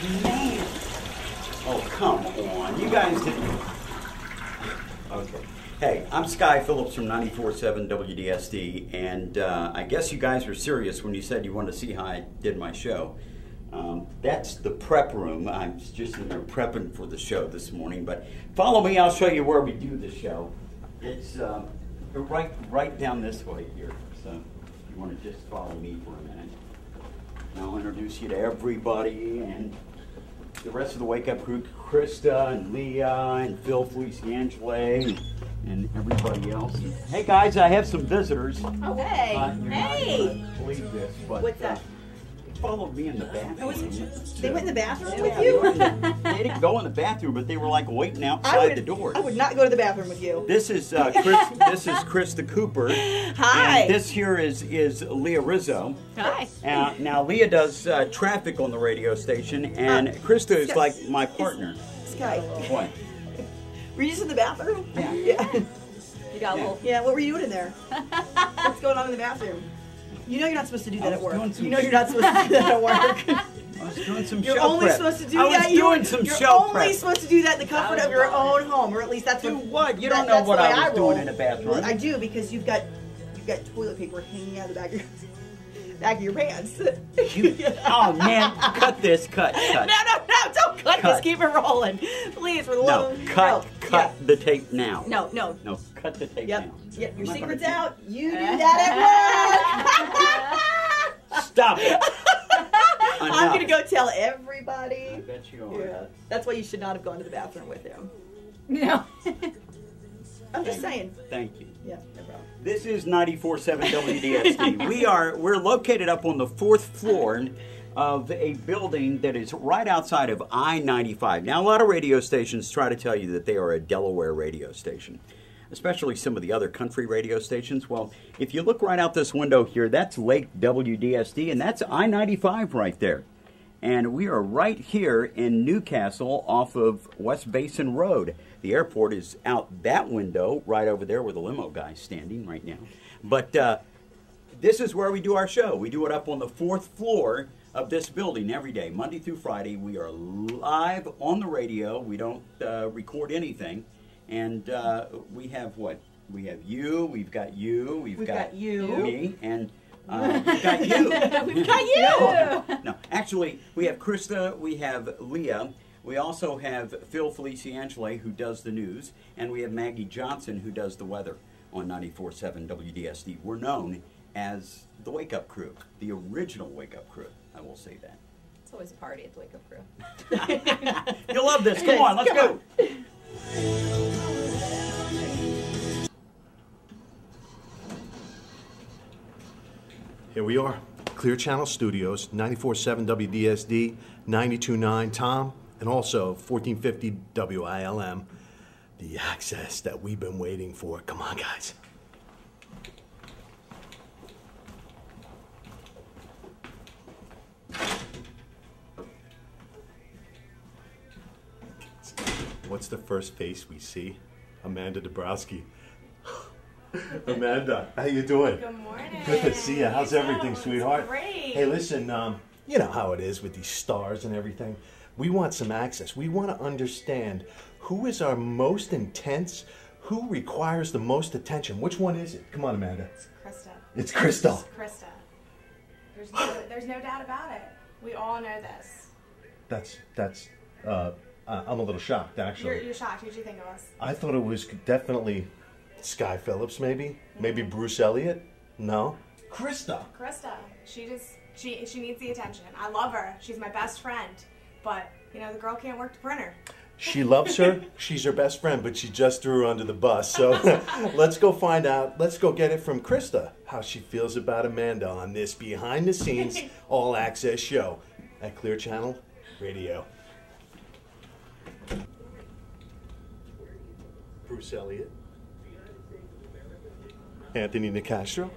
Man. Oh, come on. You guys didn't. Okay. Hey, I'm Sky Phillips from 94.7 WDSD, and I guess you guys were serious when you said you wanted to see how I did my show. That's the prep room. I'm just in there prepping for the show this morning, but follow me. I'll show you where we do the show. It's right down this way here, so if you want to just follow me for a minute. And I'll introduce you to everybody and the rest of the Wake Up crew, Krista and Leah and Phil Feliciangeli and everybody else. And, hey guys, I have some visitors. Oh, hey. Hey. Not gonna believe this, but what's that? Followed me in the bathroom. They went in the bathroom with you? They didn't go in the bathroom, but they were like waiting outside the door. I would not go to the bathroom with you. This is This is Krista Cooper. Hi. And this here is Leah Rizzo. Hi. Now Leah does traffic on the radio station, and Krista is like my partner. Sky. What? Were you just in the bathroom? Yeah. Yeah. You got a little. Yeah. What were you doing in there? What's going on in the bathroom? You know you're not supposed to do that at work. You know you're not supposed to do that at work. I was doing some You're show only prep. supposed to do I that. was doing some show prep. You're only supposed to do that in the comfort of your own home, or at least that's Do what. what? You don't know what I was doing in the bathroom. Well, I do, because you've got toilet paper hanging out of the back of your pants. Oh man, cut this, cut. No, don't cut this. Keep it rolling, please. For the love of cut the tape now. No, cut the tape Yep. now. Yep. Your secret's out. You do that at work. Stop it. I'm gonna go tell everybody. I bet you are. Yeah. That's why you should not have gone to the bathroom with him. No. I'm just saying. Thank you. Yeah, no problem. This is 94.7 WDSD. We're located up on the 4th floor of a building that is right outside of I-95. Now, a lot of radio stations try to tell you that they are a Delaware radio station, especially some of the other country radio stations. Well, if you look right out this window here, that's Lake WDSD, and that's I-95 right there. And we are right here in Newcastle off of West Basin Road. The airport is out that window right over there where the limo guy's standing right now. But this is where we do our show. We do it up on the 4th floor of this building every day, Monday through Friday. We are live on the radio. We don't record anything. And we have what? We have you, we've got you, we've got you, me, and we've got you. We've got you. No, actually, we have Krista, we have Leah, we also have Phil Feliciangeli, who does the news, and we have Maggie Johnson, who does the weather on 94.7 WDSD. We're known as the Wake Up Crew, the original Wake Up Crew. I will say that. It's always a party at the Wake Up Crew. You'll love this. Come on, let's go. Here we are, Clear Channel Studios, 94.7 WDSD, 92.9 Tom, and also 1450 WILM. The access that we've been waiting for. Come on, guys. What's the first face we see? Amanda Dabrowski. Amanda, how you doing? Good morning. Good to see you. How's everything, sweetheart? Great. Hey, listen, you know how it is with these stars and everything. We want some access. We want to understand who is our most intense, who requires the most attention. Which one is it? Come on, Amanda. It's Krista. It's Krista. It's Krista. There's no doubt about it. We all know this. I'm a little shocked, actually. You're shocked. Who did you think it was? I thought it was definitely Sky Phillips, maybe? Mm-hmm. Maybe Bruce Elliott? No? Krista. Krista. She needs the attention. I love her. She's my best friend. But, you know, the girl can't work the printer. She loves her. She's her best friend, but she just threw her under the bus. So let's go find out. Let's go get it from Krista, how she feels about Amanda on this behind-the-scenes, all-access show at Clear Channel Radio. Bruce Elliott. Anthony Nicastro.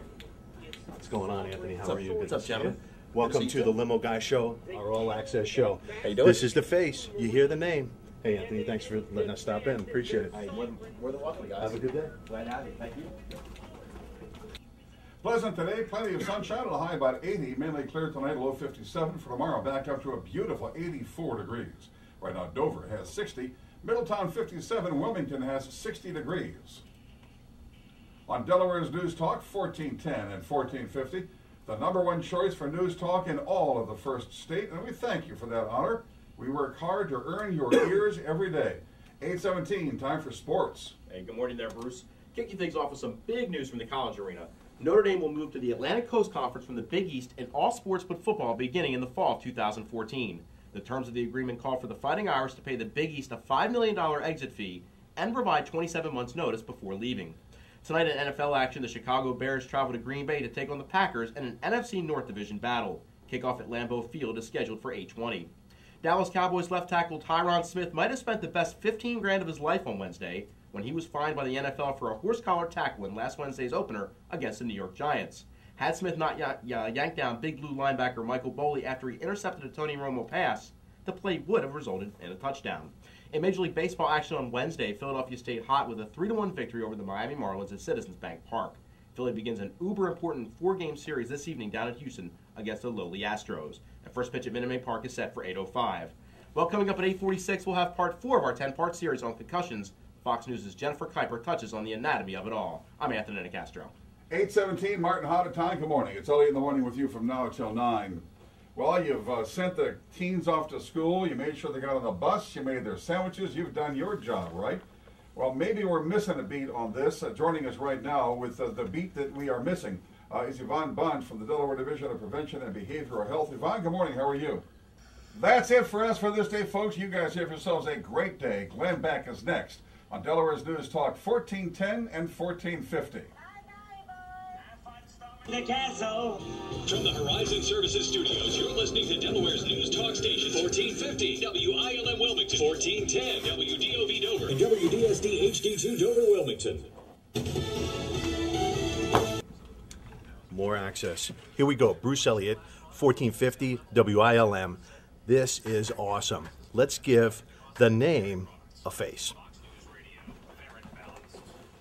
What's going on, Anthony? How are you? What's up, gentlemen? Welcome to the Limo Guy Show, our all-access show. How you doing? This is the face. You hear the name. Hey, Anthony, thanks for letting us stop in. Appreciate it. Hey, more than welcome, guys. Have a good day. Glad to have you. Thank you. Pleasant today, plenty of sunshine, a high about 80, mainly clear tonight, low 57. For tomorrow, back up to a beautiful 84 degrees. Right now, Dover has 60, Middletown 57, Wilmington has 60 degrees. On Delaware's News Talk, 1410 and 1450, the #1 choice for news talk in all of the first state, and we thank you for that honor. We work hard to earn your ears every day. 8:17, time for sports. Hey, good morning there, Bruce. Kicking things off with some big news from the college arena. Notre Dame will move to the Atlantic Coast Conference from the Big East in all sports but football beginning in the fall of 2014. The terms of the agreement call for the Fighting Irish to pay the Big East a $5 million exit fee and provide 27 months' notice before leaving. Tonight in NFL action, the Chicago Bears travel to Green Bay to take on the Packers in an NFC North Division battle. Kickoff at Lambeau Field is scheduled for 8:20. Dallas Cowboys left tackle Tyron Smith might have spent the best $15,000 of his life on Wednesday when he was fined by the NFL for a horse collar tackle in last Wednesday's opener against the New York Giants. Had Smith not yanked down Big Blue linebacker Michael Boley after he intercepted a Tony Romo pass, the play would have resulted in a touchdown. In Major League Baseball action on Wednesday, Philadelphia stayed hot with a 3-1 victory over the Miami Marlins at Citizens Bank Park. Philly begins an uber-important 4-game series this evening down in Houston against the lowly Astros. The first pitch at Minute Maid Park is set for 8:05. Well, coming up at 8:46, we'll have part 4 of our 10-part series on concussions. Fox News' Jennifer Kuiper touches on the anatomy of it all. I'm Anthony Nicastro. 8:17, Martin Hoddetine, good morning. It's early in the morning with you from now till 9. Well, you've sent the teens off to school. You made sure they got on the bus. You made their sandwiches. You've done your job, right? Well, maybe we're missing a beat on this. Joining us right now with the beat that we are missing is Yvonne Bunch from the Delaware Division of Prevention and Behavioral Health. Yvonne, good morning. How are you? That's it for us for this day, folks. You guys have yourselves a great day. Glenn Beck is next on Delaware's News Talk 1410 and 1450. The castle. From the Horizon Services Studios, you're listening to Delaware's News Talk Station, 1450 WILM Wilmington, 1410 WDOV Dover, and WDSD HD2 Dover Wilmington. More access. Here we go. Bruce Elliott, 1450 WILM. This is awesome. Let's give the name a face.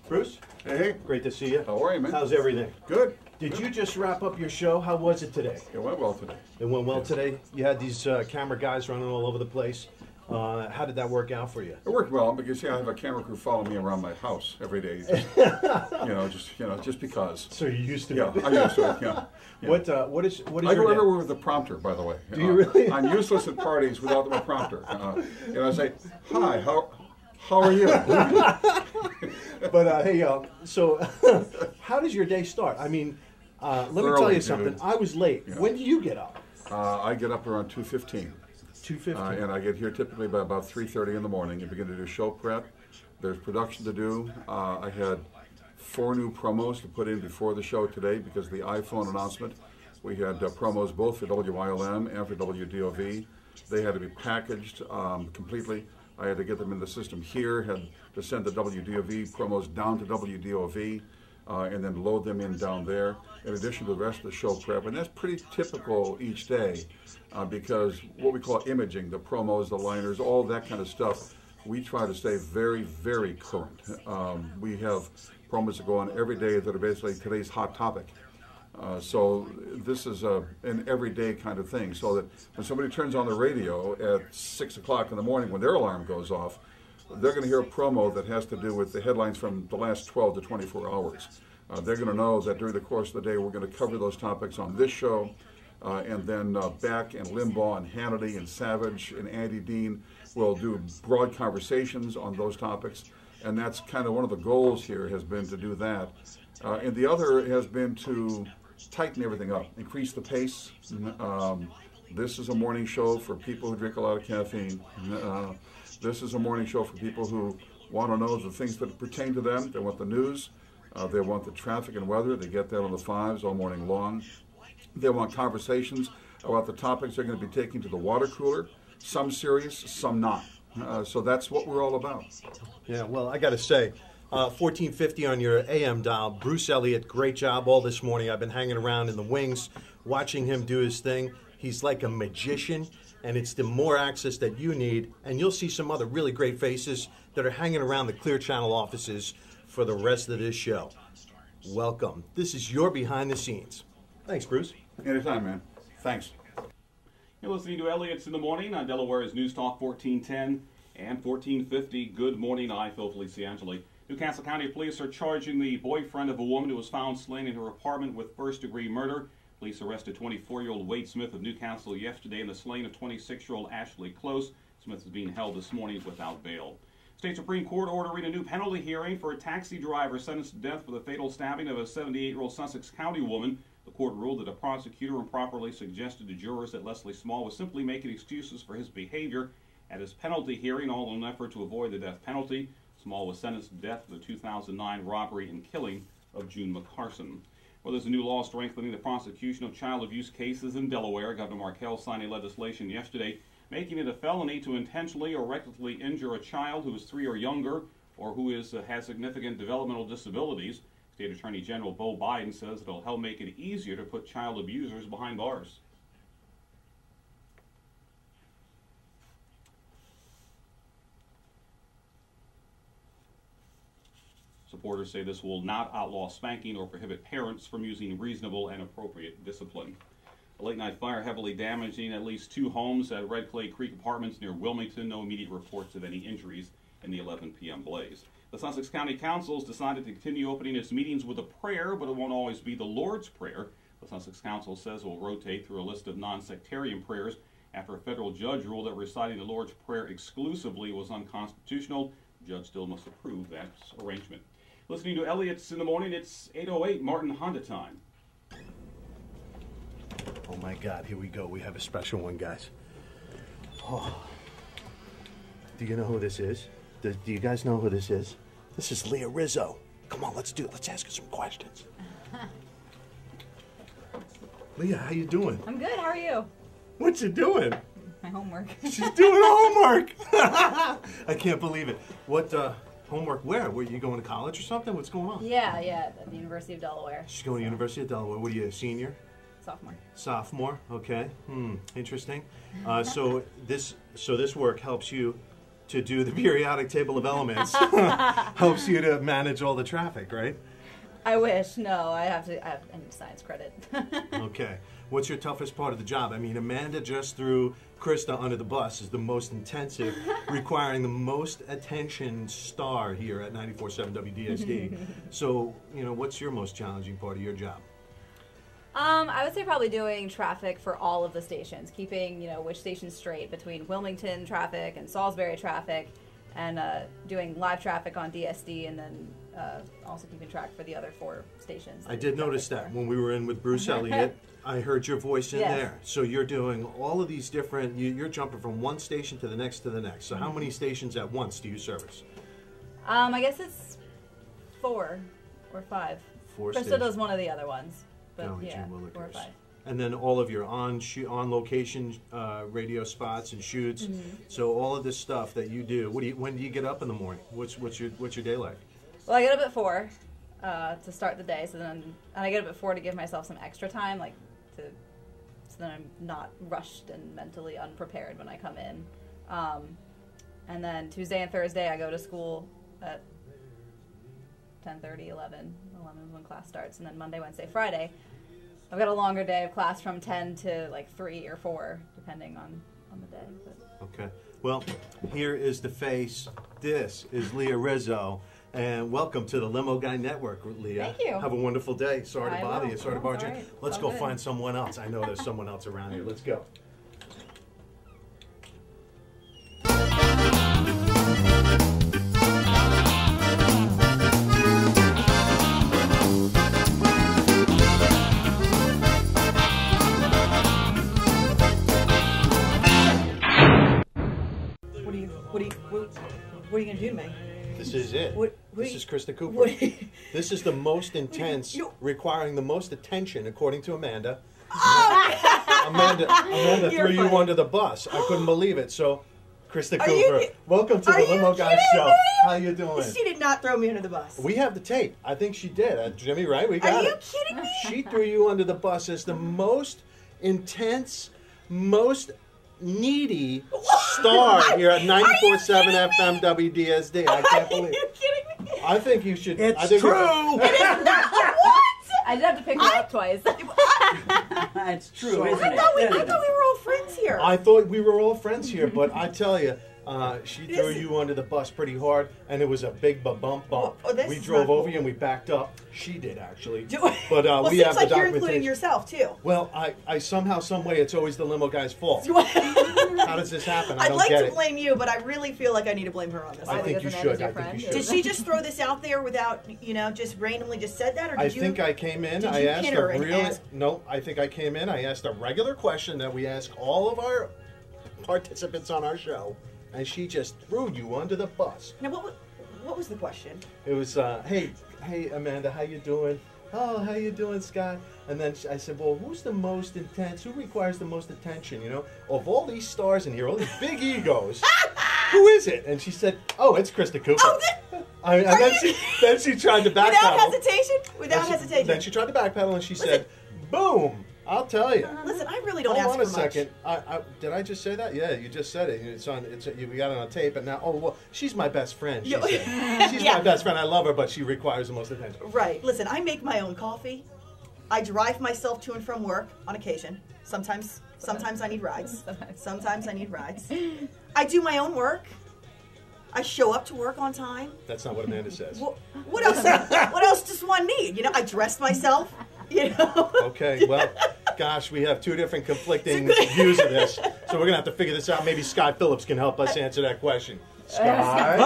Bruce? Hey. Great to see you. How are you, man? How's everything? Good. Did you just wrap up your show? How was it today? It went well today. It went well today? You had these camera guys running all over the place. How did that work out for you? It worked well because I have a camera crew following me around my house every day. Just because. So you're used to it. it. I'm used to it. Yeah. What is I your go day? everywhere with a prompter, by the way. Do you really? I'm useless at parties without my prompter. I say, "Hi, how are you?" But hey, so how does your day start? I mean, let me tell you something. Dude. I was late. Yeah. When do you get up? I get up around 2:15. 2:15. And I get here typically by about 3:30 in the morning and begin to do show prep. There's production to do. I had 4 new promos to put in before the show today because of the iPhone announcement. We had promos both for WILM and for WDOV. They had to be packaged completely. I had to get them in the system here, had to send the WDOV promos down to WDOV, and then load them in down there, in addition to the rest of the show prep. And that's pretty typical each day because what we call imaging, the promos, the liners, all that kind of stuff, we try to stay very, very current. We have promos that go on every day that are basically today's hot topic. So this is an everyday kind of thing, so that when somebody turns on the radio at 6 o'clock in the morning when their alarm goes off, they're going to hear a promo that has to do with the headlines from the last 12 to 24 hours. They're going to know that during the course of the day we're going to cover those topics on this show, and then Beck and Limbaugh and Hannity and Savage and Andy Dean will do broad conversations on those topics, and that's kind of one of the goals here has been to do that. And the other has been to tighten everything up, increase the pace. This is a morning show for people who drink a lot of caffeine. This is a morning show for people who want to know the things that pertain to them. They want the news. They want the traffic and weather. They get that on the 5s all morning long. They want conversations about the topics they're going to be taking to the water cooler. Some serious, some not. So that's what we're all about. Yeah, well, I got to say, 1450 on your AM dial. Bruce Elliott, great job all this morning. I've been hanging around in the wings, watching him do his thing. He's like a magician, and it's the more access that you need. And you'll see some other really great faces that are hanging around the Clear Channel offices for the rest of this show. welcome. This is your behind the scenes. Thanks, Bruce. Anytime, man. Thanks. You're listening to Elliot's in the Morning on Delaware's News Talk 1410 and 1450. Good morning. I, Phil Feliciangeli. Newcastle County Police are charging the boyfriend of a woman who was found slain in her apartment with first-degree murder. Police arrested 24-year-old Wade Smith of Newcastle yesterday in the slaying of 26-year-old Ashley Close. Smith is being held this morning without bail. State Supreme Court ordering a new penalty hearing for a taxi driver sentenced to death for the fatal stabbing of a 78-year-old Sussex County woman. The court ruled that a prosecutor improperly suggested to jurors that Leslie Small was simply making excuses for his behavior at his penalty hearing, all in an effort to avoid the death penalty. Small was sentenced to death for the 2009 robbery and killing of June McCarson. Well, there's a new law strengthening the prosecution of child abuse cases in Delaware. Governor Markell signed a legislation yesterday making it a felony to intentionally or recklessly injure a child who is 3 or younger or who has significant developmental disabilities. State Attorney General Bo Biden says it'll help make it easier to put child abusers behind bars. Supporters say this will not outlaw spanking or prohibit parents from using reasonable and appropriate discipline. A late-night fire heavily damaging at least 2 homes at Red Clay Creek Apartments near Wilmington. No immediate reports of any injuries in the 11 p.m. blaze. The Sussex County Council has decided to continue opening its meetings with a prayer, but it won't always be the Lord's Prayer. The Sussex Council says it will rotate through a list of non-sectarian prayers after a federal judge ruled that reciting the Lord's Prayer exclusively was unconstitutional. The judge still must approve that arrangement. Listening to Elliot's in the Morning, it's 8:08 Martin Honda time. Oh my God, here we go. We have a special one, guys. Oh. Do you know who this is? Do you guys know who this is? This is Leah Rizzo. Come on, let's do it. Let's ask her some questions. Leah, how you doing? I'm good. How are you? What you doing? My homework. She's doing homework. I can't believe it. What homework? Where? Were you going to college or something? What's going on? Yeah, at the University of Delaware. She's going to University of Delaware. What are you, a senior? Sophomore. Sophomore. Okay. Interesting. So this work helps you to do the periodic table of elements. Helps you to manage all the traffic, right? I wish. No, I need science credit. Okay. What's your toughest part of the job? I mean, Amanda just threw Krista under the bus is the most intensive, requiring the most attention star here at 94.7 WDSD. So, what's your most challenging part of your job? I would say probably doing traffic for all of the stations, keeping, which stations straight between Wilmington traffic and Salisbury traffic, and doing live traffic on DSD, and then also keeping track for the other 4 stations. I did notice that when we were in with Bruce Elliott. I heard your voice in there. So you're doing all of these different, you're jumping from one station to the next to the next. So how many stations at once do you service? I guess it's 4 or 5. 4 Krista stations. does one of the other ones. But Golly, yeah, gee willikers. 4 or 5. And then all of your on location radio spots and shoots. So all of this stuff that you do. When do you get up in the morning? What's your day like? Well, I get up at 4 to start the day. And I get up at 4 to give myself some extra time, so then I'm not rushed and mentally unprepared when I come in. And then Tuesday and Thursday I go to school at 10:30, 11 is when class starts. And then Monday, Wednesday, Friday, I've got a longer day of class from 10 to 3 or 4, depending on the day. But. Okay. Well, here is the face. This is Leah Rizzo. And welcome to the Limo Guy Network, Leah. Thank you. Have a wonderful day. Sorry to bother will. you. Sorry to bother you. Right. Let's All go good. find someone else. I know there's someone else around here. Let's go. What are you going to do to me? This is it. This is Krista Cooper. What? This is the most intense, requiring the most attention, according to Amanda. Amanda You're threw you funny. under the bus. I couldn't believe it. So, Krista Are you Cooper, ki- welcome to Are the you Limo Guy kidding Show. me? How you doing? She did not throw me under the bus. We have the tape. I think she did. Jimmy, right? We got Are you it. kidding me? She threw you under the bus as the most intense, most star here at 94.7 FM WDSD. I can't believe Are you kidding me? I think you should. It's I think true. I did have to pick her up twice. It's true, isn't it? I thought we were all friends here. I thought we were all friends here, but I tell you, she threw you under the bus pretty hard, and it was a big bump. Oh, this We is drove not cool. over you and we backed up. She did, actually. But we seems have like the you're documentation. including yourself too. Well, I somehow, some way, it's always the limo guy's fault. How does this happen? I I'd don't like get to it. blame you, but I really feel like I need to blame her on this. I think you Because should. Amanda's your I think friend. you should. Did she just throw this out there without, just randomly just said that, or did I you? think I came in. did I you asked pin a her and real. ask- No, I think I came in. I asked a regular question that we ask all of our participants on our show, and she just threw you under the bus. Now, what was the question? It was, hey, Amanda, how you doing? Oh, how you doing, Scott? And then I said, well, who's the most intense? Who requires the most attention? Of all these stars in here, all these big egos, who is it? And she said, oh, it's Krista Cooper. Oh, and then she tried to backpedal. Without hesitation? Without hesitation. Then she tried to backpedal, and she said, boom, I'll tell you. Listen, I really don't Hold ask on for a much. second. Did I just say that? Yeah, you just said it. We got it on tape, and now, oh well, she's my best friend. She said, she's my best friend. I love her, but she requires the most attention. Right. Listen, I make my own coffee. I drive myself to and from work on occasion. Sometimes I need rides. Sometimes I need rides. I do my own work. I show up to work on time. That's not what Amanda says. What else? What else does one need? I dress myself. Okay, well, gosh, we have two different conflicting views of this, so we're gonna have to figure this out. Maybe Scott Phillips can help us answer that question. Scott.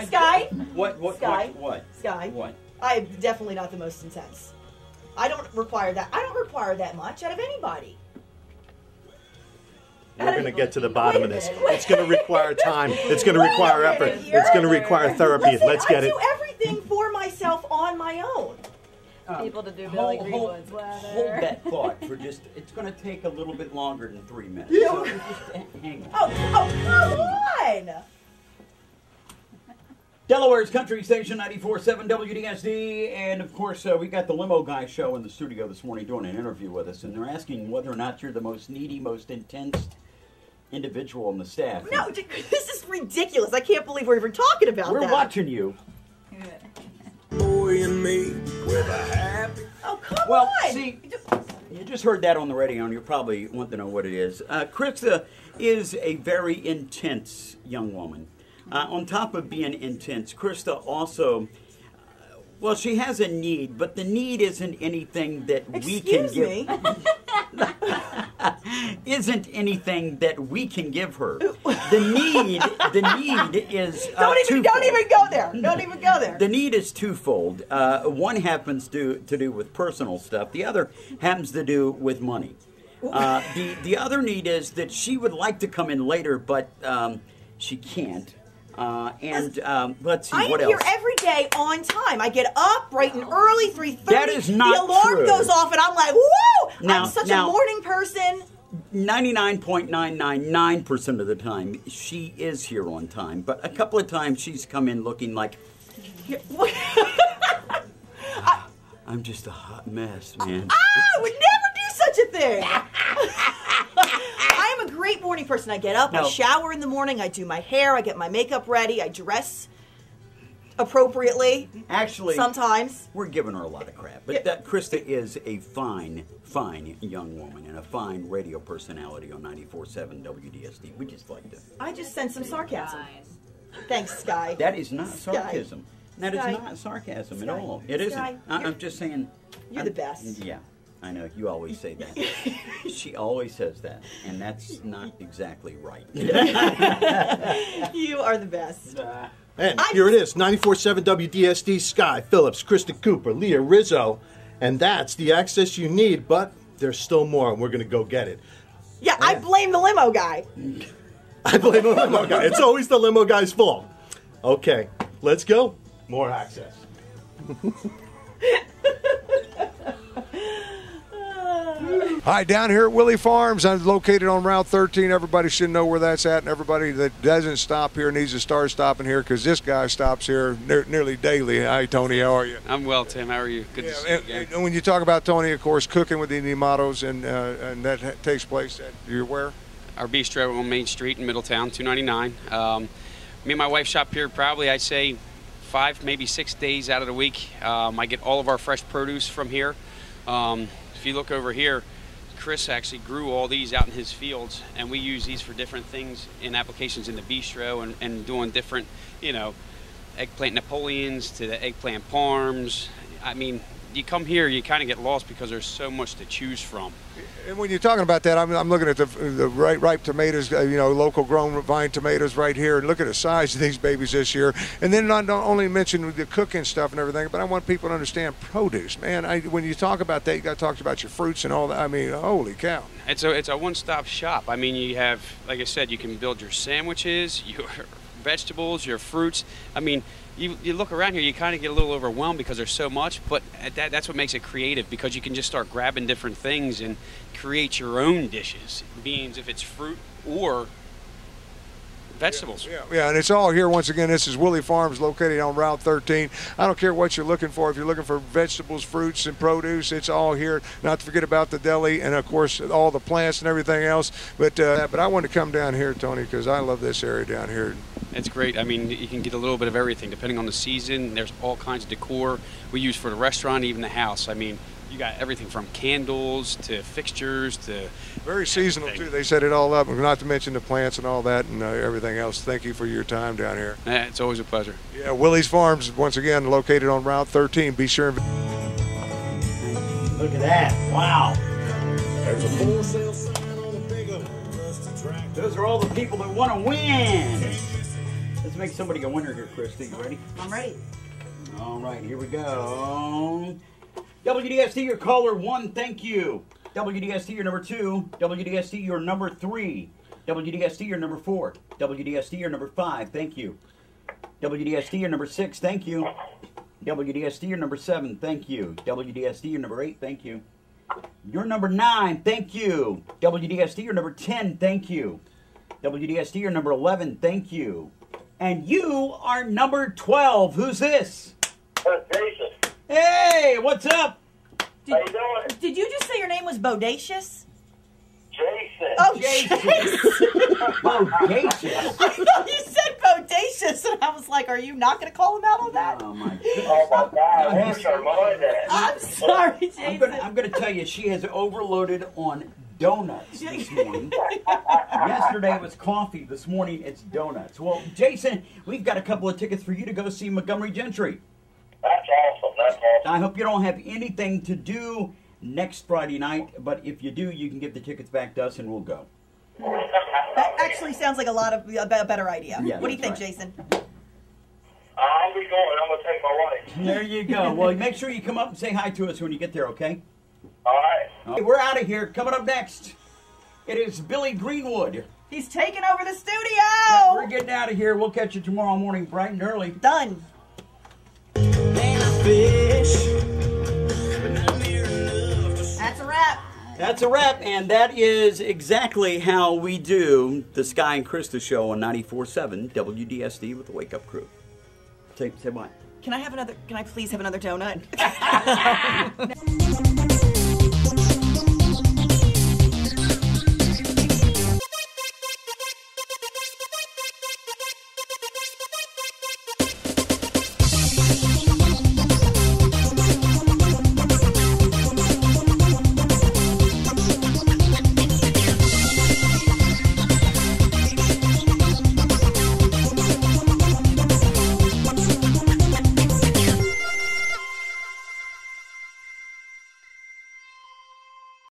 Sky. What? Sky. What? Sky. What? I'm definitely not the most intense. I don't require that. I don't require that much out of anybody. We're going to get to the bottom of this. It's going to require time. It's going to require effort. It's going to require therapy. Listen, Let's get I it. do everything for myself on my own. People to do Billy Hold Greenwood's weather. that thought for just. It's going to take a little bit longer than 3 minutes. So just hang on. Oh, come on! Delaware's Country Station 94.7 WDSD, and of course we got the Limo Guy show in the studio this morning doing an interview with us, and they're asking whether or not you're the most needy, most intense individual on the staff. No, this is ridiculous. I can't believe we're even talking about We're that. watching you. Boy and me with a happy. Oh, come Well, on! see, you just heard that on the radio, and you probably want to know what it is. Krista is a very intense young woman. On top of being intense, Krista also, well, she has a need, but the need isn't anything that we can give. Me? Isn't anything that we can give her. The need is Don't even go there. Don't even go there. The need is twofold. One happens to do with personal stuff. The other happens to do with money. The other need is that she would like to come in later, but she can't. Let's see, what else? I'm here every day on time. I get up bright and early, 3:30. That is not The alarm true. goes off, and I'm like, woo! Now- I'm such now- a morning person. 99.999% of the time, she is here on time. But a couple of times, she's come in looking like, I'm just a hot mess, man. I would never do such a thing. I am a great morning person. I get up, I No. shower in the morning, I do my hair, I get my makeup ready, I dress appropriately. Actually, Sometimes. we're giving her a lot of crap. But that Krista is a fine young woman and a fine radio personality on 94.7 WDSD. We just like to. I just sense some sarcasm. Thanks, Sky. That is not Sky. sarcasm. That is Sky. not sarcasm at Sky. all. It isn't. Sky, I'm just saying. You're the best. Yeah, I know. You always say that. She always says that, and that's not exactly right. You are the best. And here it is, 94.7 WDSD, Sky Phillips, Krista Cooper, Leah Rizzo, and that's the access you need, but there's still more, and we're going to go get it. Yeah, I blame the limo guy. I blame the limo guy. It's always the limo guy's fault. Okay, let's go. More access. Hi, down here at Willie Farms. I'm located on Route 13. Everybody should know where that's at, and everybody that doesn't stop here needs to start stopping here because this guy stops here nearly daily. Hi, Tony. How are you? I'm well, Tim. How are you? Good to see you again. And when you talk about Tony, of course, cooking with the Mottos, and that takes place at where? Our bistro on Main Street in Middletown, 299. Me and my wife shop here probably, I'd say, 5, maybe 6 days out of the week. I get all of our fresh produce from here. If you look over here, Chris actually grew all these out in his fields, and we use these for different things in applications in the bistro and doing different, you know, eggplant Napoleons to the eggplant parms. I mean, you come here, you kind of get lost because there's so much to choose from. And when you're talking about that, I'm looking at the ripe tomatoes, you know, local grown vine tomatoes right here, and look at the size of these babies this year. And then not only mention the cooking stuff and everything, but I want people to understand produce, man. when you talk about that, you got to talk about your fruits and all that. I mean, holy cow. It's a one-stop shop. I mean, you have, like I said, you can build your sandwiches, your vegetables, your fruits. I mean, you look around here, you kind of get a little overwhelmed because there's so much, but that's what makes it creative, because you can just start grabbing different things and create your own dishes, beans if it's fruit or vegetables. Yeah, and it's all here. Once again, this is Willie Farms, located on Route 13. I don't care what you're looking for. If you're looking for vegetables, fruits, and produce, it's all here. Not to forget about the deli and, of course, all the plants and everything else. But I want to come down here, Tony, because I love this area down here. It's great. I mean, you can get a little bit of everything depending on the season. There's all kinds of decor we use for the restaurant, even the house. I mean, you got everything from candles to fixtures to very seasonal too. They set it all up, not to mention the plants and all that and everything else. Thank you for your time down here. It's always a pleasure. Yeah, Willie's Farms, once again, located on Route 13. Be sure and look at that! Wow. There's a for sale sign on the pickup. Those are all the people that want to win. Let's make somebody a winner here, Christy. You ready? I'm ready. All right, here we go. WDSD, your caller 1, thank you. WDSD, your number 2. WDSD, your number 3. WDSD, your number 4. WDSD, your number 5, thank you. WDSD, your number 6, thank you. WDSD, your number 7, thank you. WDSD, your number 8, thank you. Your number 9, thank you. WDSD, your number 10, thank you. WDSD, your number 11, thank you. And you are number 12. Who's this? Jason. Hey, what's up? How you doing? Did you just say your name was Bodacious? Jason. Oh, Jason. Bodacious. I thought you said Bodacious, and I was like, are you not going to call him out on that? Oh, my God. Where's your mind at? I'm sorry, Jason. I'm going to tell you, she has overloaded on donuts this morning. Yesterday it was coffee. This morning it's donuts. Well, Jason, we've got a couple of tickets for you to go see Montgomery Gentry. That's awesome. That's awesome. I hope you don't have anything to do next Friday night, but if you do, you can give the tickets back to us and we'll go. That actually sounds like a better idea. Yeah, what do you think, right. Jason? I'll be going. I'm going to take my wife. There you go. Well, make sure you come up and say hi to us when you get there, okay? All right. Okay, we're out of here. Coming up next, it is Billy Greenwood. He's taking over the studio. Yeah, we're getting out of here. We'll catch you tomorrow morning bright and early. Done. That's a wrap. That's a wrap, and that is exactly how we do the Sky and Krista show on 94.7 WDSD with the Wake Up Crew. Say what? Can I please have another donut?